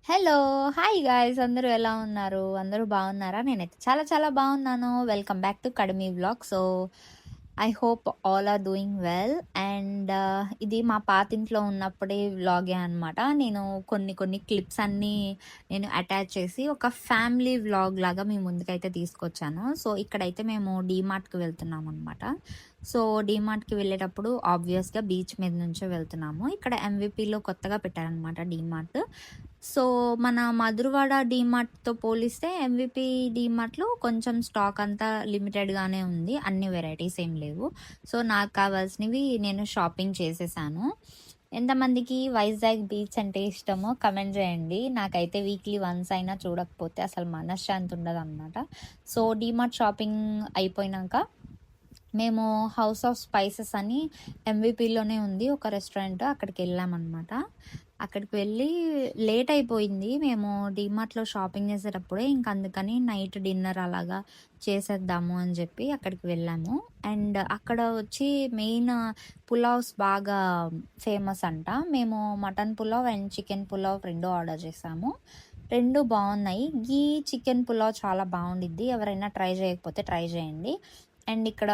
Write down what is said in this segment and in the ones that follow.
Hello! Hi guys అందరూ ఎలా ఉన్నారు? అందరూ బాగున్నారా? నేనైతే చాలా చాలా బాగున్నాను. వెల్కమ్ బ్యాక్ టు కడమి vlog. I hope all are doing well. And ఇది మా పాతింట్లో ఉన్నప్పుడే వ్లాగే అనమాట. నేను కొన్ని క్లిప్స్ అన్నీ నేను అటాచ్ చేసి ఒక ఫ్యామిలీ వ్లాగ్ లాగా మీ ముందుకైతే తీసుకొచ్చాను. ఇక్కడైతే మేము డీమార్ట్‌కి వెళ్తున్నాం అనమాట. డీమార్ట్‌కి వెళ్ళేటప్పుడు ఆబ్వియస్‌గా బీచ్ మీద నుంచే వెళ్తున్నాము. ఇక్కడ ఎంవీపీలో కొత్తగా పెట్టారనమాట డీమార్ట్. మన మధురవాడ డీమార్ట్‌తో పోలిస్తే ఎంవీపీ డీమార్ట్‌లో కొంచెం స్టాక్ అంతా లిమిటెడ్‌గానే ఉంది. అన్ని వెరైటీస్ ఏం లేవు. నాకు కావాల్సినవి నేను షాపింగ్ చేసేసాను. ఎంతమందికి వైజాగ్ బీచ్ అంటే ఇష్టమో కమెంట్ చేయండి. నాకైతే వీక్లీ వన్స్ అయినా చూడకపోతే అసలు మనశ్శాంతి ఉండదనమాట. డీమార్ట్ షాపింగ్ అయిపోయినాక మేము హౌస్ ఆఫ్ స్పైసెస్ అని ఎంవీపీలోనే ఉంది ఒక రెస్టారెంట్. అక్కడికి వెళ్ళామన్నమాట. అక్కడికి వెళ్ళి లేట్ అయిపోయింది. మేము డీమార్ట్‌లో షాపింగ్ చేసేటప్పుడే అందుకని నైట్ డిన్నర్ అలాగా చేసేద్దాము అని చెప్పి అక్కడికి వెళ్ళాము. అండ్ అక్కడ వచ్చి మెయిన్ పులావ్స్ బాగా ఫేమస్ అంట. మేము mutton pulao and chicken pulao 2 order చేసాము. 2 బాగున్నాయి. గీ చికెన్ పులావ్ చాలా బాగుండిద్ది. ఎవరైనా ట్రై చేయకపోతే ట్రై చేయండి. అండ్ ఇక్కడ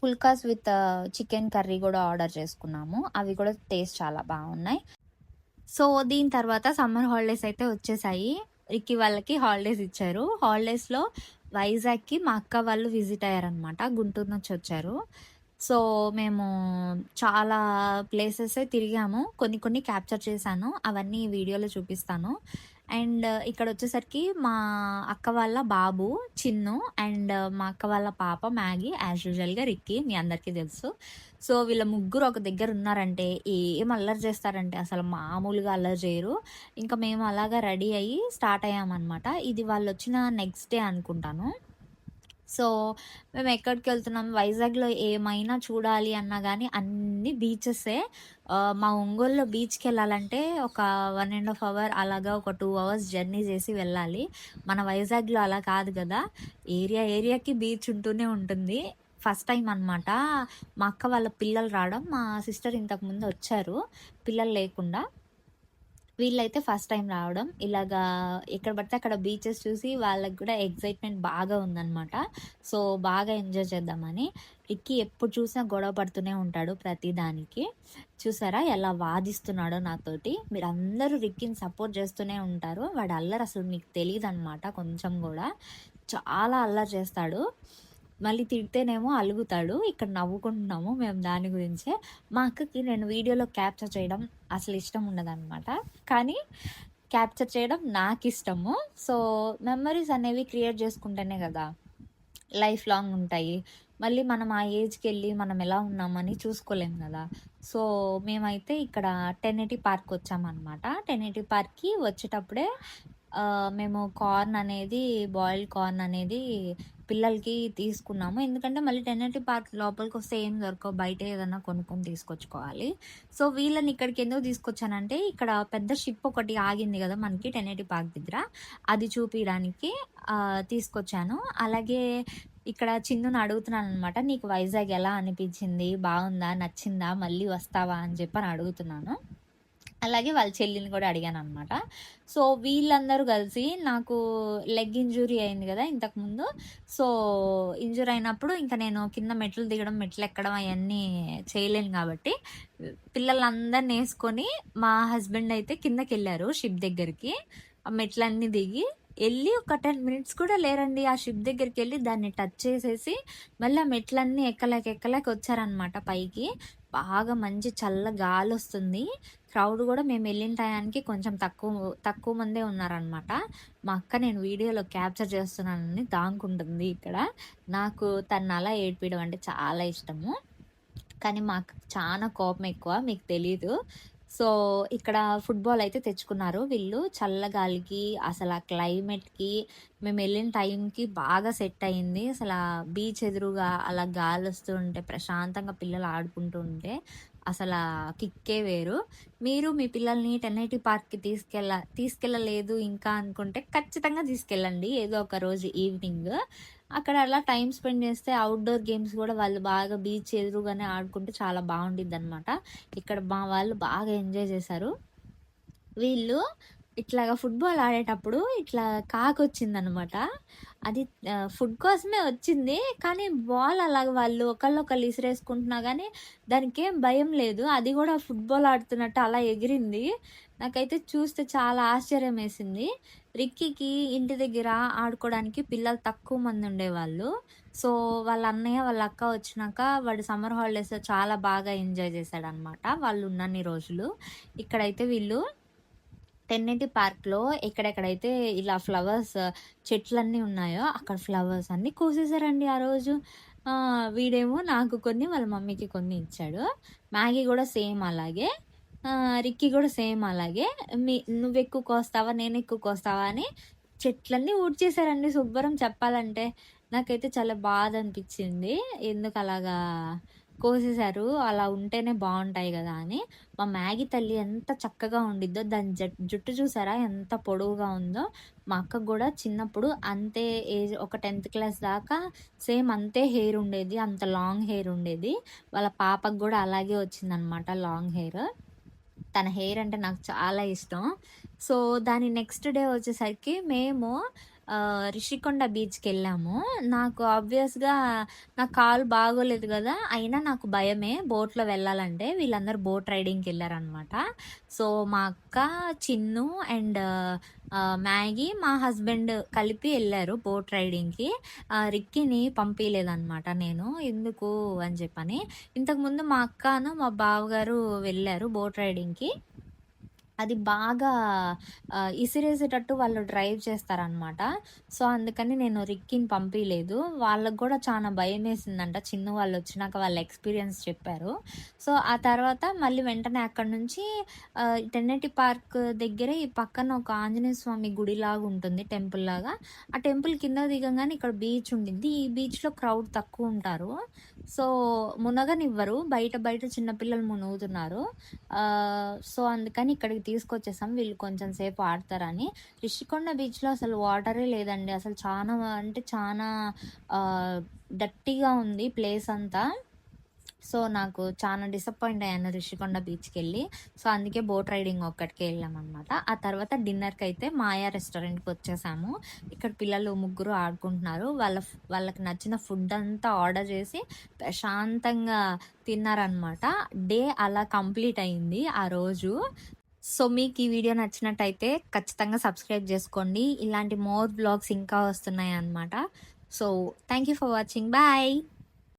పుల్కాస్ విత్ చికెన్ కర్రీ కూడా ఆర్డర్ చేసుకున్నాము. అవి కూడా టేస్ట్ చాలా బాగున్నాయి. దీని తర్వాత సమ్మర్ హాలిడేస్ అయితే వచ్చేసాయి. రిక్కీ వాళ్ళకి హాలిడేస్ ఇచ్చారు. హాలిడేస్‌లో వైజాగ్‌కి మా అక్క వాళ్ళు విజిట్ అయ్యారనమాట. గుంటూరు నుంచి వచ్చారు. మేము చాలా ప్లేసెసే తిరిగాము. కొన్ని క్యాప్చర్ చేశాను. అవన్నీ ఈ వీడియోలో చూపిస్తాను. అండ్ ఇక్కడొచ్చేసరికి మా అక్క వాళ్ళ బాబు చిన్ను అండ్ మా అక్క వాళ్ళ పాప మ్యాగీ యాజ్ యూజువల్‌గా రిక్కీ మీ అందరికీ తెలుసు. వీళ్ళ ముగ్గురు ఒక దగ్గర ఉన్నారంటే ఏం అల్లరి చేస్తారంటే అసలు మామూలుగా అల్లరి చేయరు. ఇంకా మేము అలాగా రెడీ అయ్యి స్టార్ట్ అయ్యామనమాట. ఇది వాళ్ళొచ్చిన నెక్స్ట్ డే అనుకుంటాను. మేము ఎక్కడికెళ్తున్నాం వైజాగ్‌లో ఏమైనా చూడాలి అన్నా గానీ అన్నీ బీచెసే. మా ఒంగోలులో బీచ్‌కెళ్ళాలంటే ఒక 1 ½ అవర్ అలాగా ఒక 2 అవర్స్ జర్నీ చేసి వెళ్ళాలి. మన వైజాగ్‌లో అలా కాదు గదా! ఏరియాకి బీచ్ ఉంటూనే ఉంటుంది. ఫస్ట్ టైమ్ అనమాట మా అక్క వాళ్ళ పిల్లలు రావడం. మా సిస్టర్ ఇంతకుముందు వచ్చారు పిల్లలు లేకుండా. వీళ్ళైతే ఫస్ట్ టైం రావడం. ఇలాగా ఎక్కడ పడితే అక్కడ బీచెస్ చూసి వాళ్ళకి కూడా ఎక్సైట్‌మెంట్ బాగా ఉందనమాట. బాగా ఎంజాయ్ చేద్దామని. రిక్కీ ఎప్పుడు చూసినా గొడవ పడుతూనే ఉంటాడు ప్రతి దానికి. చూసారా ఎలా వాదిస్తున్నాడో నాతోటి. మీరందరూ రిక్కీని సపోర్ట్ చేస్తూనే ఉంటారు. వాడి అల్లరి అసలు మీకు తెలీదనమాట కొంచెం గూడా. చాలా అల్లరి చేస్తాడు. మళ్ళీ తిడితేనేమో అలుగుతాడు. ఇక్కడ నవ్వుకుంటున్నాము మేము దాని గురించే. మా అక్కకి నేను వీడియోలో క్యాప్చర్ చేయడం అసలు ఇష్టం ఉండదనమాట. కానీ క్యాప్చర్ చేయడం నాకిష్టము. మెమరీస్ అనేవి క్రియేట్ చేసుకుంటేనే కదా లైఫ్ లాంగ్ ఉంటాయి. మళ్ళీ మనం ఆ ఏజ్‌కెళ్ళి మనం ఎలా ఉన్నామని చూసుకోలేం గదా! మేమైతే ఇక్కడ 1080 పార్క్ వచ్చామనమాట. 1080 పార్క్‌కి వచ్చేటప్పుడే మేము బాయిల్డ్ కార్న్ అనేది పిల్లలకి తీసుకున్నాము. ఎందుకంటే మళ్ళీ 1080 పార్క్ లోపలికొస్తే ఏం దొరకవు. బయటే ఏదన్నా కొనుక్కొని తీసుకొచ్చుకోవాలి. వీళ్ళని ఇక్కడికి ఎందుకు తీసుకొచ్చానంటే ఇక్కడ పెద్ద షిప్ ఒకటి ఆగింది గదా! మనకి 1080 పార్క్ దగ్గర. అది చూపియడానికి తీసుకొచ్చాను. అలాగే ఇక్కడ చిన్నుని అడుగుతున్నాననమాట. "నీకు వైజాగ్ ఎలా అనిపించింది? బావుందా? నచ్చిందా? మళ్ళీ వస్తావా?" అని చెప్పని అడుగుతున్నాను. అలాగే వాళ్ళ చెల్లిని కూడా అడిగాననమాట. వీళ్ళందరూ కలిసి నాకు లెగ్ ఇంజ్యూరీ అయింది గదా! ఇంతకుముందు. సో, ఇంజ్యూర్ అయినప్పుడు ఇంక నేను కింద మెట్లు దిగడం, మెట్లెక్కడం అయన్నీ చేయలేను గాబట్టి, పిల్లలందరినేసుకొని మా హస్బెండ్ అయితే కిందకెళ్లారు షిప్ దగ్గరికి. ఆ మెట్లన్నీ దిగి ఎళ్లి ఒక 10 మినిట్స్ కూడా లేరండి. ఆ షిప్ దగ్గరికెళ్లి దాన్ని టచ్ చేసేసి, మళ్ళీ ఆ మెట్లన్నీ ఎక్కలేక వచ్చారనమాట పైకి. బాగా మంచి చల్ల గాలొస్తుంది. క్రౌడ్ గూడా మేమెళ్ళిన టయానికి కొంచెం తక్కువ మందే ఉన్నారనమాట. మా అక్క నేను వీడియోలో క్యాప్చర్ చేస్తున్నానని దాంకుంటుంది ఇక్కడ. నాకు తననలా ఏడిపియడం అంటే చాలా ఇష్టము. కానీ మా అక్కకి చానా కోపం ఎక్కువ మీకు తెలీదు. ఇక్కడ ఫుట్‌బాల్ అయితే తెచ్చుకున్నారు వీళ్ళు. చల్లగాలికి అసలా క్లైమేట్‌కి మేమెళ్ళిన టైంకి బాగా సెట్ అయింది. బీచ్ ఎదురుగా అలా గాలొస్తూ ఉంటే ప్రశాంతంగా పిల్లలు ఆడుకుంటూ ఉంటే అసలా కిక్కే వేరు. మీరు మీ పిల్లల్ని 1080 పార్క్‌కి తీసుకెళ్ళలేదు ఇంకా అనుకుంటే ఖచ్చితంగా తీసుకెళ్ళండి. ఏదో ఒక రోజు ఈవినింగ్. అక్కడ అలా టైమ్ స్పెండ్ చేస్తే ఔట్‌డోర్ గేమ్స్ గూడా వాళ్ళు బాగా బీచ్ ఎదురుగానే ఆడుకుంటే చాలా బావుండిద్దనమాట. ఇక్కడ మా వాళ్ళు బాగా ఎంజాయ్ చేశారు. వీళ్ళు ఇట్లాగా ఫుట్‌బాల్ ఆడేటప్పుడు ఇట్లా కాకొచ్చిందనమాట. అది ఫుడ్ కోసమే వచ్చింది. కానీ బాల్ అలాగ వాళ్ళు ఒకళ్ళొకళ్ళు ఇసిరేసుకుంటున్నా గానీ, దానికేం భయం లేదు. అది గూడా ఫుట్‌బాల్ ఆడుతున్నట్టు అలా ఎగిరింది. నాకైతే చూస్తే చాలా ఆశ్చర్యమేసింది. రిక్కీకి ఇంటి దగ్గర ఆడుకోవడానికి పిల్లలు తక్కువ మందుండేవాళ్ళు. సో, వాళ్ళ అన్నయ్య, వాళ్ళ అక్క వచ్చినాక వాడు సమ్మర్ హాలిడేస్‌లో చాలా బాగా ఎంజాయ్ చేశాడనమాట వాళ్ళున్నన్ని రోజులు. ఇక్కడైతే వీళ్ళు టెన్నిటీ పార్క్‌లో ఎక్కడెక్కడైతే ఇలా ఫ్లవర్స్ చెట్లన్నీ ఉన్నాయో, అక్కడ ఫ్లవర్స్ అన్నీ కోసేసారండి ఆ రోజు. వీడేమో నాకు కొన్ని, వాళ్ళ మమ్మీకి కొన్ని ఇచ్చాడు. మ్యాగీ గూడా సేమ్ అలాగే. రిక్కీ గూడా సేమ్ అలాగే. నువ్వెక్కువ కోస్తావా? నేనెక్కువ కోస్తావా? అని చెట్లన్నీ ఊడ్చేసారండి శుభ్రం చెప్పాలంటే. నాకైతే చాలా బాధ అనిపిచ్చింది. ఎందుకలాగా కోసేశారు. అలా ఉంటేనే బావుంటాయి గదా! అని. మా మ్యాగీ తల్లి ఎంత చక్కగా ఉండిద్దో, దాని జుట్టు చూసారా ఎంత పొడవుగా ఉందో. మా అక్కకు గూడా చిన్నప్పుడు అంతే ఏజ్ ఒక 10థ్ క్లాస్ దాకా సేమ్ అంతే హెయిర్ ఉండేది. అంత లాంగ్ హెయిర్ ఉండేది. వాళ్ళ పాపకు గూడా అలాగే వచ్చిందనమాట లాంగ్ హెయిర్. తన హెయిర్ అంటే నాకు చాలా ఇష్టం. సో, దాని నెక్స్ట్ డే వచ్చేసరికి మేము రిషికొండ బీచ్‌కెళ్ళాము. నాకు ఆబ్వియస్‌గా నా కాలు బాగోలేదు గదా! అయినా నాకు భయమే బోట్‌లో వెళ్ళాలంటే. వీళ్ళందరూ బోట్ రైడింగ్‌కెళ్లారనమాట. సో, మా అక్క, చిన్ను అండ్ మ్యాగీ, మా హస్బెండ్ కలిపి ఎళ్లారు బోట్ రైడింగ్‌కి. రిక్కీని పంపియలేదనమాట నేను. ఎందుకు అని చెప్పని. ఇంతకుముందు మా అక్కను, మా బావగారు వెళ్లారు బోట్ రైడింగ్‌కి. అది బాగా ఇసిరేసేటట్టు వాళ్ళు డ్రైవ్ చేస్తారనమాట. సో, అందుకని నేను రిక్కీని పంపియలేదు. వాళ్ళకి గూడా చానా భయమేసిందంట. చిన్ను వాళ్ళొచ్చినాక వాళ్ళ ఎక్స్‌పీరియన్స్ చెప్పారు. సో, ఆ తర్వాత మళ్ళీ వెంటనే అక్కడి నుంచి టెన్నెటీ పార్క్ దగ్గరే ఈ పక్కన ఒక ఆంజనేయ స్వామి గుడిలాగుంటుంది టెంపుల్‌లాగా. ఆ టెంపుల్ కిందకి దిగంగానే ఇక్కడ బీచ్ ఉండిద్ది. ఈ బీచ్‌లో క్రౌడ్ తక్కువుంటారు. సో, మునగనివ్వరు. బయట బయట చిన్న పిల్లలు మునుగుతున్నారు. సో, అందుకని ఇక్కడికి తీసుకొచ్చేసాం. వీళ్ళు కొంచెం సేపు ఆడతారని. రిషికొండ బీచ్‌లో అసలు వాటరే లేదండి. అసలు చానా అంటే చానా డర్టీగా ఉంది ప్లేస్ అంతా. సో, నాకు చానా డిసప్పాయింట్ అయ్యాను రిషికొండ బీచ్‌కెళ్ళి. సో, అందుకే బోట్ రైడింగ్ ఒక్కటికే ఎళ్ళామనమాట. ఆ తర్వాత డిన్నర్‌కైతే మాయా రెస్టారెంట్‌కొచ్చేసాము. ఇక్కడ పిల్లలు ముగ్గురు ఆడుకుంటున్నారు. వాళ్ళకి నచ్చిన ఫుడ్ అంతా ఆర్డర్ చేసి ప్రశాంతంగా తిన్నారనమాట. డే అలా కంప్లీట్ అయింది ఆ రోజు. సో, మీకు ఈ వీడియో నచ్చినట్టయితే ఖచ్చితంగా సబ్స్క్రైబ్ జేసుకోండి. ఇలాంటి మోర్ వ్లాగ్స్ ఇంకా వస్తున్నాయనమాట. So, thank you for watching. Bye.